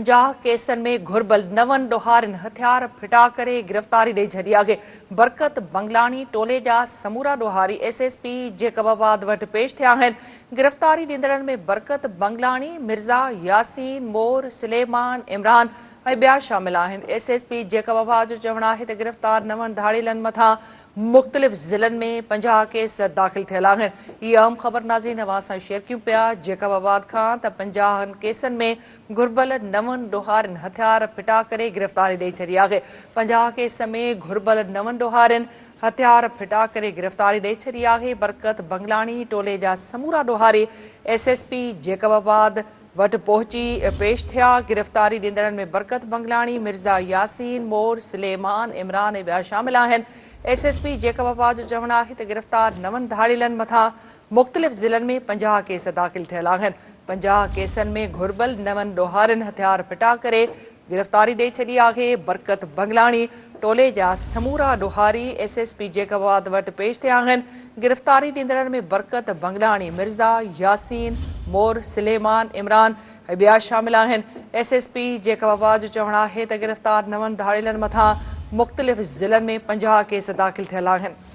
50 केसनि में घुर्बल 9 ॾोहारियुनि हथियार फिटा करे गिरफ़्तारी ॾेई छॾी आहे। बरकत बंगलानी टोले जा समूरा ॾोहारी एसएसपी जेकबाबाद वटि पेश थिया आहिनि। गिरफ़्तारी ॾींदड़नि में बरकत बंगलानी, मिर्ज़ा यासीन, मोर, सुलेमान, इमरान ऐं ॿिया शामिल आहिनि। एसएसपी जेकबाबाद जो चवणु आहे त गिरफ़्तार 9 धाड़ीलनि मथां मुख़्तलिफ़ ज़िलनि में 50 केस दाख़िल थियल आहिनि। इहा अहम ख़बर नाज़रीन अवां सां शेयर कयूं पिया जेकबाबाद खां त 50 केसनि में घुर्बल 9 ॾोहारियुनि हथियार फिटा करे गिरफ़्तारी ॾेई छॾी आहे। 50 केस में घुर्बल 9 ॾोहारियुनि हथियार फिटा करे गिरफ़्तारी ॾेई छॾी आहे। बरकत बंगलानी टोले जा समूरा ॾोहारी एसएसपी जेकबाबाद वटि पहुची पेश थिया। गिरफ़्तारी ॾींदड़नि में बरकत बंगलानी, मिर्ज़ा यासीन, मोर, सुलेमान, इमरान ऐं ॿिया शामिल आहिनि। एसएसपी जेकबाबाद जो चवणु आहे त गिरफ़्तार 9 धाड़ीलनि मथां मुख़्तलिफ़ ज़िलनि में 50 केस दाख़िल थियल आहिनि। 50 केसनि में घुर्बल 9 ॾोहारियुनि हथियार फिटा करे गिरफ़्तारी ॾेई छॾी आहे। बरकत बंगलानी टोले जा समूरा ॾोहारी एसएसपी जेकबाबाद वटि पेश थिया आहिनि। गिरफ़्तारी ॾींदड़नि में बरकत बंगलानी, मिर्ज़ा यासीन, मोर, सुलेमान, इमरान ऐं ॿिया शामिल आहिनि। एसएसपी जेकबाबाद जो चवणु आहे त गिरफ़्तार 9 धाड़ीलनि मथां मुख़्तलिफ़ ज़िलनि में 50 केस दाख़िल थियल आहिनि।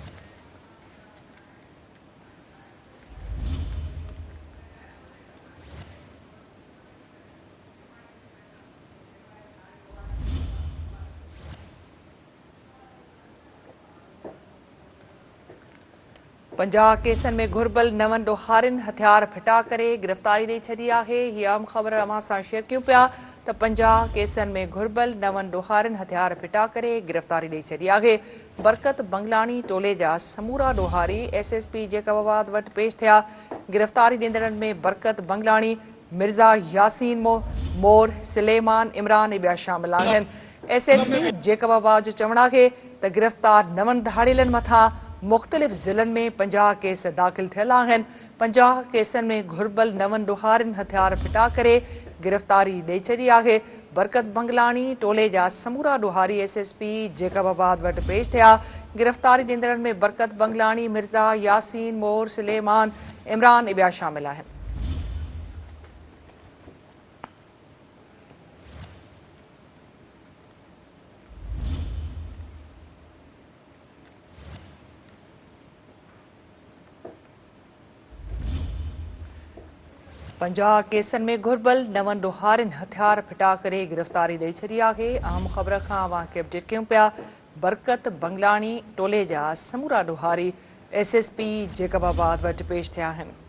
पंजाह केसनि में घुर्बल 9 ॾोहारियुनि हथियार फिटा करे गिरफ़्तारी ॾेई छॾी आहे। हीअ अहम ख़बर अवां सां शेयर कयूं पिया त 50 केसनि में घुर्बल 9 ॾोहारियुनि हथियार फिटा करे गिरफ़्तारी ॾेई छॾी आहे। बरकत बंगलानी टोले जा समूरा ॾोहारी एसएसपी जेकबाबाद वटि पेश थिया। गिरफ़्तारी ॾींदड़नि में बरकत बंगलानी, मिर्ज़ा यासीन, मोर, सुलेमान, इमरान ऐं ॿिया शामिल आहिनि। एसएसपी जेकबाबाद जो चवणु आहे त गिरफ़्तार 9 धाड़ीलनि मथां मुख़्तलिफ़ ज़िलनि में 50 केस दाख़िल थियल आहिनि। 50 केसनि में घुर्बल 9 ॾोहारियुनि हथियार फिटा करे गिरफ़्तारी ॾेई छॾी आहे। बरकत बंगलानी टोले जा समूरा ॾोहारी एसएसपी जेकबाबाद वटि पेश थिया। गिरफ़्तारी ॾींदड़नि में बरकत बंगलानी, मिर्ज़ा यासीन, मोर, सुलेमान, इमरान ऐं ॿिया शामिल आहिनि। पंजाह केसनि में घुर्बल 9 ॾोहारियुनि हथियार फिटा करे गिरफ़्तारी ॾेई छॾी आहे। अहम ख़बर खां अवां खे अपडेट कयूं पिया। बरकत बंगलानी टोले जा समूरा ॾोहारी एसएसपी जेकबाबाद वटि पेश थिया आहिनि।